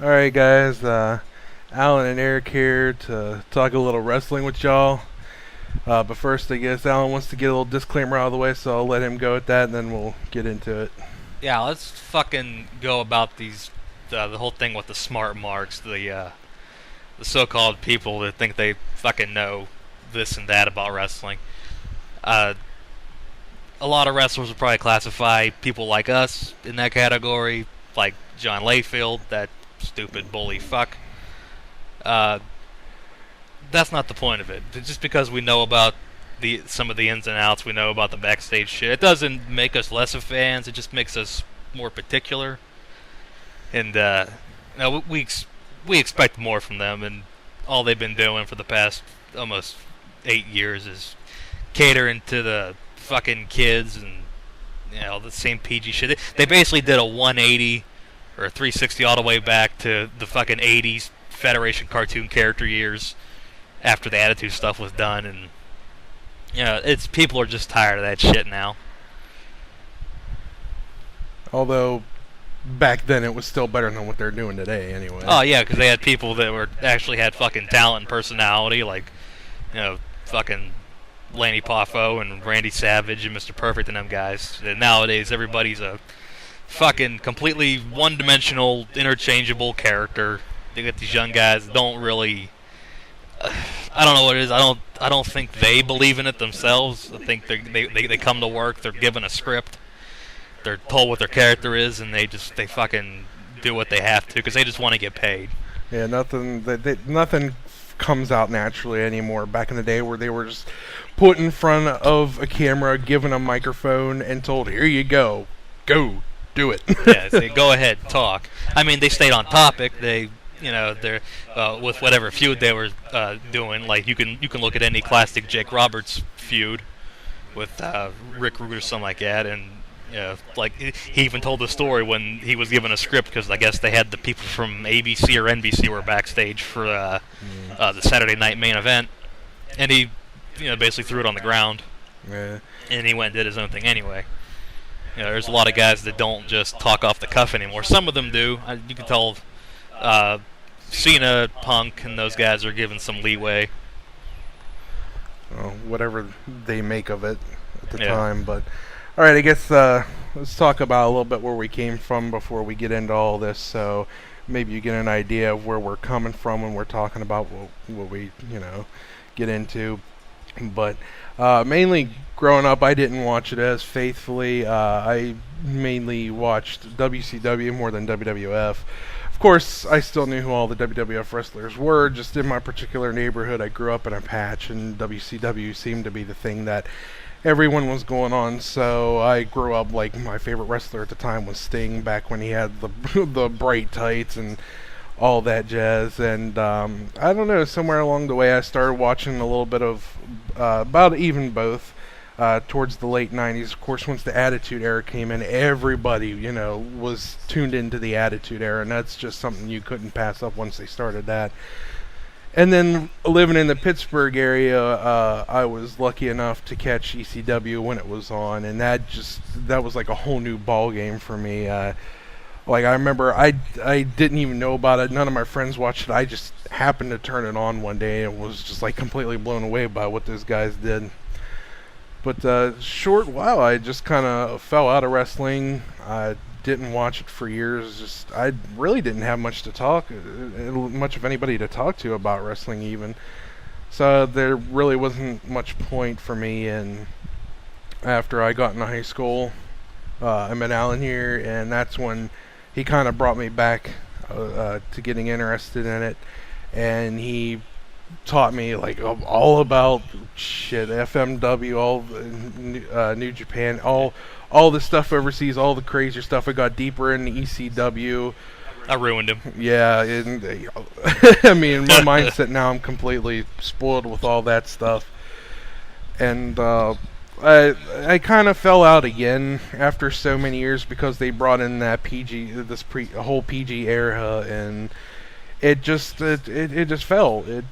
Alright, guys, Alan and Eric here to talk a little wrestling with y'all. But first, I guess Alan wants to get a little disclaimer out of the way, so I'll let him go with that, and then we'll get into it. Yeah, let's fucking go about the whole thing with the smart marks, the so-called people that think they fucking know this and that about wrestling. Uh, a lot of wrestlers would probably classify people like us in that category, like John Layfield, that stupid bully fuck. Uh, that's not the point of it. Just because we know about some of the ins and outs, we know about the backstage shit, it doesn't make us less of fans. It just makes us more particular. And we expect more from them, and all they've been doing for the past almost 8 years is catering to the fucking kids and the same PG shit. They basically did a 180 or a 360 all the way back to the fucking 80s Federation cartoon character years after the Attitude stuff was done, and it's people are just tired of that shit now. Although, back then it was still better than what they're doing today, anyway. Oh yeah, because they had people that actually had fucking talent and personality, like fucking Lanny Poffo and Randy Savage and Mr. Perfect and them guys. And nowadays everybody's a fucking completely one-dimensional, interchangeable character. They get these young guys that don't really. I don't know what it is. I don't think they believe in it themselves. I think they come to work. They're given a script. They're told what their character is, and they fucking do what they have to because they just want to get paid. Yeah, nothing comes out naturally anymore. Back in the day, where they were just put in front of a camera, given a microphone, and told, "Here you go, do it." Yeah, say, go ahead, talk. I mean, they stayed on topic. They're with whatever feud they were doing. Like you can look at any classic Jake Roberts feud with Rick Rude or something like that, and like he even told the story when he was given a script because I guess they had the people from ABC or NBC were backstage for the Saturday night main event, and he basically threw it on the ground, and he went and did his own thing anyway. There's a lot of guys that don't just talk off the cuff anymore. Some of them do. You can tell. Cena, Punk, and those guys are given some leeway. Well, whatever they make of it at the time. But all right, I guess let's talk about a little bit where we came from before we get into all this. So maybe you get an idea of where we're coming from when we're talking about what we get into. But mainly growing up, I didn't watch it as faithfully. I mainly watched WCW more than WWF. Of course, I still knew who all the WWF wrestlers were. Just in my particular neighborhood, I grew up in a patch, and WCW seemed to be the thing that everyone was going on. So I grew up like my favorite wrestler at the time was Sting, back when he had the the bright tights and all that jazz. And I don't know, somewhere along the way, I started watching a little bit of about even both. Towards the late 90s, of course, once the Attitude Era came in, everybody, was tuned into the Attitude Era, and that's just something you couldn't pass up once they started that. And then, living in the Pittsburgh area, I was lucky enough to catch ECW when it was on, and that was like a whole new ball game for me. Like, I remember I didn't even know about it. None of my friends watched it. I just happened to turn it on one day and was just like completely blown away by what those guys did. But short while, I just kind of fell out of wrestling. I didn't watch it for years. I really didn't have much of anybody to talk to about wrestling even. So there really wasn't much point for me. And after I got into high school, I met Alan here, and that's when he kind of brought me back to getting interested in it. And he taught me like all about shit, FMW, all New Japan, all the stuff overseas, all the crazy stuff. I got deeper into ECW. I ruined him. Yeah, and I mean, my mindset now, I'm completely spoiled with all that stuff. And I kind of fell out again after so many years because they brought in that whole PG era, and it just fell. It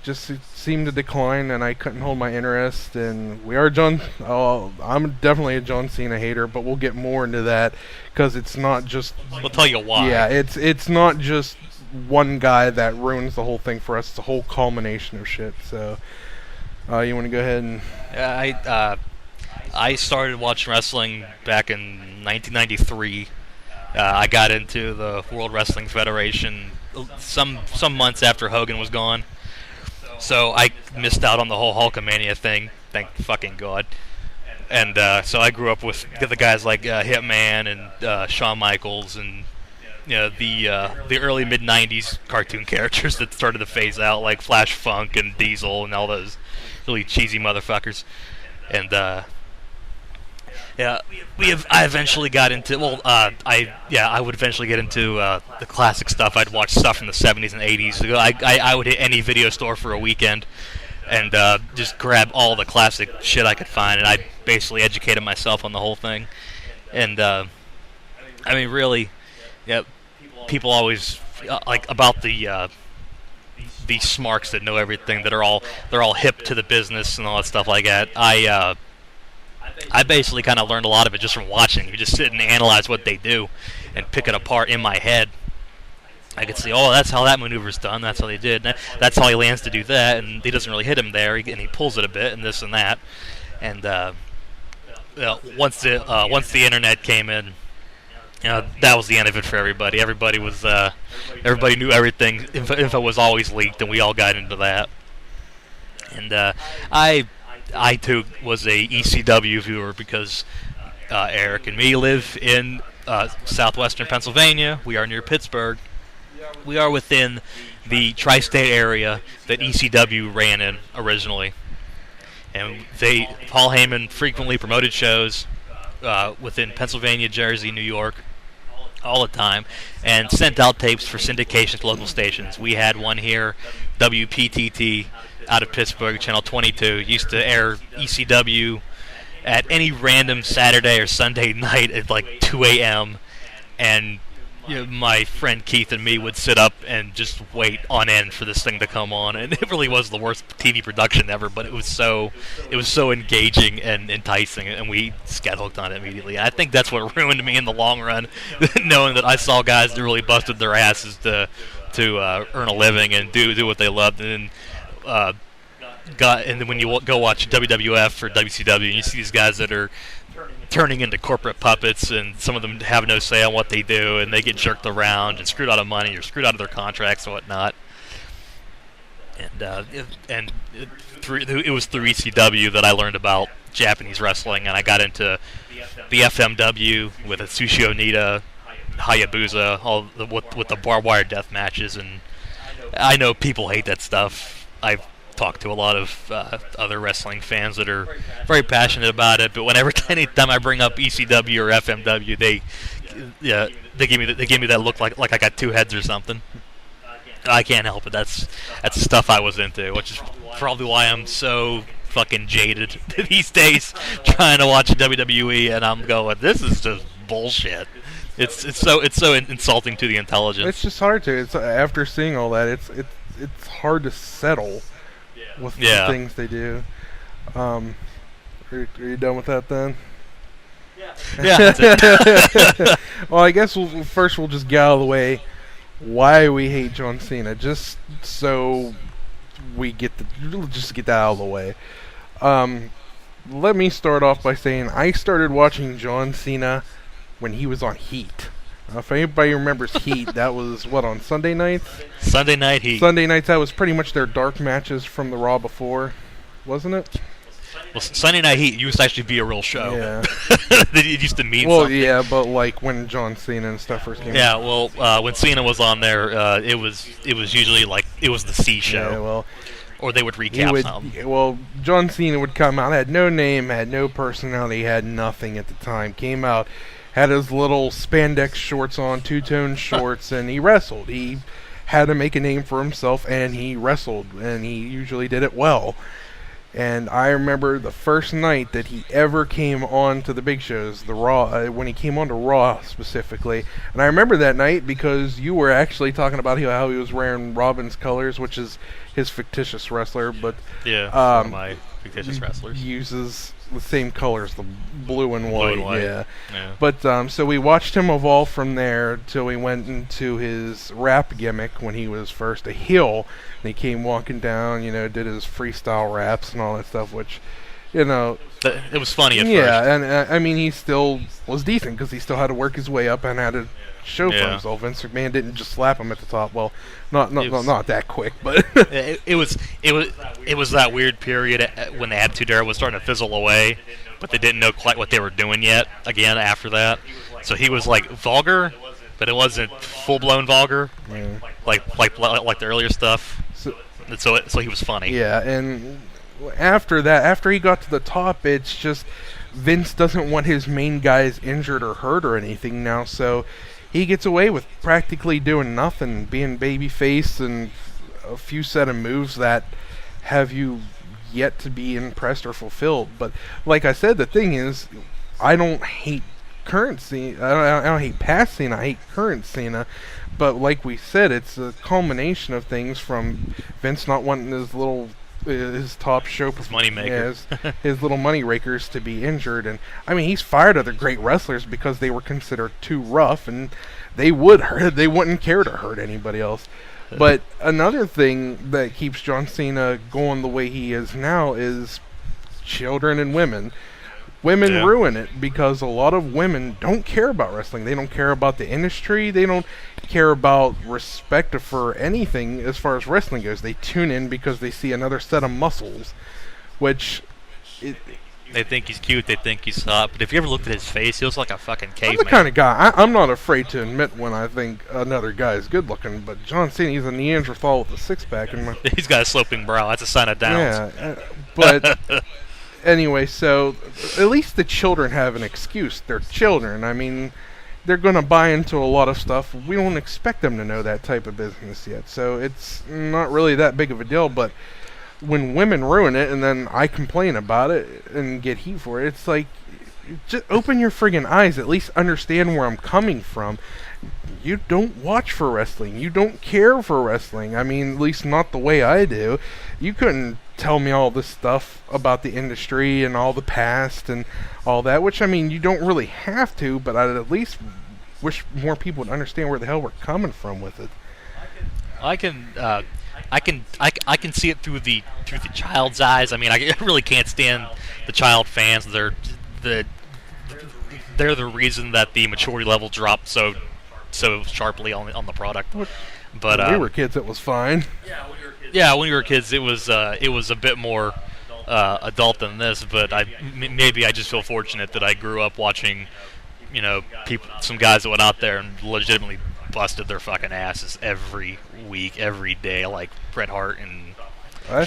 seemed to decline, and I couldn't hold my interest. And I'm definitely a John Cena hater, but we'll get more into that because it's not just. We'll tell you why. Yeah, it's not just one guy that ruins the whole thing for us. It's a whole culmination of shit. So, you want to go ahead and... Yeah, I started watching wrestling back in 1993. I got into the World Wrestling Federation some months after Hogan was gone. So I missed out on the whole Hulkamania thing. Thank fucking God. And so I grew up with the guys like Hitman and Shawn Michaels and the early mid '90s cartoon characters that started to phase out, like Flash Funk and Diesel and all those really cheesy motherfuckers. And I eventually got into. Well, I would eventually get into the classic stuff. I'd watch stuff from the '70s and '80s. I would hit any video store for a weekend and just grab all the classic shit I could find, and I basically educated myself on the whole thing. And I mean, really, yeah. People always like about the smarks that know everything, that they're all hip to the business and all that stuff like that. I basically kind of learned a lot of it just from watching. You just sit and analyze what they do and pick it apart in my head. I could see, oh, that's how that maneuver's done. That's how they did. That's how he lands to do that, and he doesn't really hit him there, and he pulls it a bit, and this and that. And once the internet came in, that was the end of it for everybody. Everybody knew everything. Info was always leaked, and we all got into that. And I too was a ECW viewer because Eric and me live in southwestern Pennsylvania. We are near Pittsburgh. We are within the tri-state area that ECW ran in originally. And Paul Heyman frequently promoted shows within Pennsylvania, Jersey, New York, all the time, and sent out tapes for syndication to local stations. We had one here, WPTT, out of Pittsburgh, Channel 22, used to air ECW at any random Saturday or Sunday night at like 2 a.m., and my friend Keith and me would sit up and just wait on end for this thing to come on, and it really was the worst TV production ever, but it was so engaging and enticing, and we got hooked on it immediately. I think that's what ruined me in the long run, knowing that I saw guys that really busted their asses to earn a living and do what they loved, and then when you go watch WWF or WCW and you see these guys that are turning into corporate puppets, and some of them have no say on what they do, and they get jerked around and screwed out of money or screwed out of their contracts and whatnot. And it was through ECW that I learned about Japanese wrestling, and I got into the FMW with Atsushi Onita, Hayabusa, with the barbed wire death matches. And I know people hate that stuff. I've talked to a lot of other wrestling fans that are very passionate about it, but anytime I bring up ECW or FMW, they give me that look like I got two heads or something. I can't help it. That's the stuff I was into, which is probably why I'm so fucking jaded these days trying to watch WWE, and I'm going, this is just bullshit. It's so insulting to the intelligence. It's just hard to. It's after seeing all that, it's hard to settle with the things they do. Are you done with that then? Yeah. That's it. Well, I guess we'll just get out of the way why we hate John Cena, just so we get that out of the way. Let me start off by saying I started watching John Cena when he was on Heat. If anybody remembers Heat, that was, on Sunday nights? Sunday Night Heat. Sunday nights, that was pretty much their dark matches from the Raw before, wasn't it? Well, Sunday Night Heat used to actually be a real show. Yeah. It used to mean something. Well, yeah, but like when John Cena and stuff first came out. Yeah, well, when Cena was on there, it was usually like, it was the C show. Yeah, well... Or they would recap something. Well, John Cena would come out, had no name, had no personality, had nothing at the time. Came out, had his little spandex shorts on, two-tone shorts, and he wrestled. He had to make a name for himself, and he wrestled, and he usually did it well. And I remember the first night that he ever came on to the big shows, the Raw, when he came on to Raw specifically. And I remember that night because you were actually talking about how he was wearing Robin's colors, which is his fictitious wrestler, but one of my fictitious wrestlers uses the same color as the blue and white. Yeah. Yeah. But so we watched him evolve from there till he went into his rap gimmick when he was first a heel, and he came walking down, did his freestyle raps and all that stuff, which, It was funny at first. Yeah, and I mean, he still was decent because he still had to work his way up and had to show for himself. Vince McMahon didn't just slap him at the top. Well, not that quick, but it was that weird period when the Attitude Era was starting to fizzle away, but they didn't know quite what they were doing yet. Again, after that, so he was like vulgar, but it wasn't full blown vulgar, like the earlier stuff. So he was funny. Yeah, and after that, after he got to the top, it's just Vince doesn't want his main guys injured or hurt or anything now, so he gets away with practically doing nothing, being babyface and a few set of moves that have you yet to be impressed or fulfilled. But like I said, the thing is, I don't hate current Cena. I don't hate past Cena. I hate current Cena. But like we said, it's a culmination of things from Vince not wanting his top show his little money rakers to be injured, and I mean he's fired other great wrestlers because they were considered too rough, and they wouldn't care to hurt anybody else. But another thing that keeps John Cena going the way he is now is children and women. Women ruin it because a lot of women don't care about wrestling. They don't care about the industry. They don't care about respect for anything as far as wrestling goes. They tune in because they see another set of muscles, which... They think he's cute, they think he's hot, but if you ever looked at his face, he looks like a fucking caveman. I'm the kind of guy, I'm not afraid to admit when I think another guy is good looking, but John Cena, he's a Neanderthal with a six-pack. He's got a sloping brow, that's a sign of Downs. Yeah, but... Anyway, so at least the children have an excuse. They're children. I mean, they're going to buy into a lot of stuff. We don't expect them to know that type of business yet. So it's not really that big of a deal. But when women ruin it and then I complain about it and get heat for it, it's like, just open your friggin' eyes. At least understand where I'm coming from. You don't watch for wrestling. You don't care for wrestling. I mean, at least not the way I do. You couldn't tell me all this stuff about the industry and all the past and all that, which, I mean, you don't really have to, but I'd at least wish more people would understand where the hell we're coming from with it. I can see it through the child's eyes. I mean, I really can't stand the child fans. They're the reason that the maturity level dropped so sharply on the product. But when we were kids, it was fine. Yeah, when we were kids, it was a bit more adult than this. But maybe I just feel fortunate that I grew up watching, some guys that went out there and legitimately busted their fucking asses every week, every day, like Bret Hart and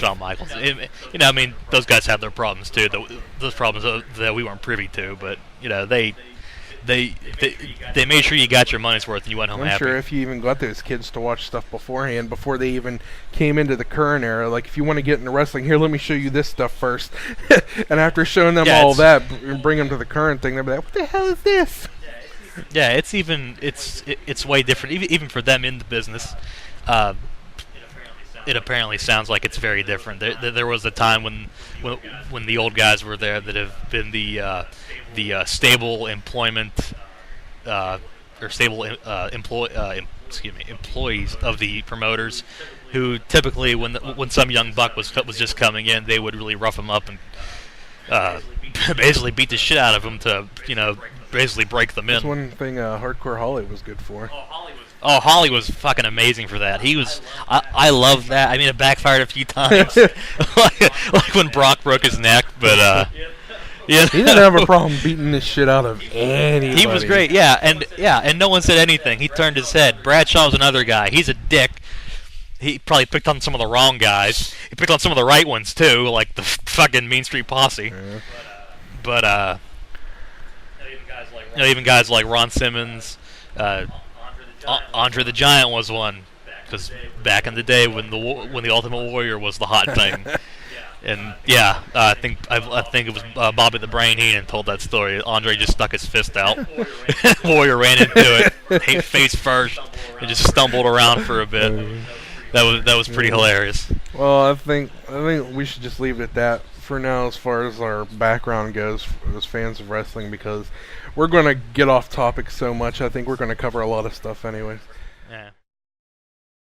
Shawn Michaels. I mean, those guys had their problems too. Those problems that we weren't privy to, but they made sure you got your money's worth and you went home happy. I'm sure if you even got those kids to watch stuff beforehand, before they even came into the current era, like if you want to get into wrestling, here, let me show you this stuff first. And after showing them all that, bring them to the current thing, they'll be like, what the hell is this? Yeah, it's way different. Even for them in the business, it apparently sounds like it's very different. There was a time when the old guys were there that have been the stable employment or stable employees of the promoters, who typically when some young buck was just coming in, they would really rough him up and basically beat the shit out of him to basically break them in. That's one thing Hardcore Holly was good for. Oh, Holly was fucking amazing for that. I love that. I mean, it backfired a few times, like when Brock broke his neck, but he didn't have a problem beating the shit out of anybody. He was great, and no one said anything. He turned his head. Bradshaw was another guy. He's a dick. He probably picked on some of the wrong guys. He picked on some of the right ones too, like the fucking Mean Street Posse. Yeah. But even guys like Ron Simmons. Andre the Giant was one, because back in the day when the Ultimate Warrior was the hot thing, and I think it was Bobby the Brain Heenan told that story. Andre just stuck his fist out, Warrior ran into it, face first, and just stumbled around for a bit. That was pretty hilarious. Well, I think we should just leave it at that for now as far as our background goes as fans of wrestling, because we're going to get off topic so much. I think we're going to cover a lot of stuff anyways. Yeah.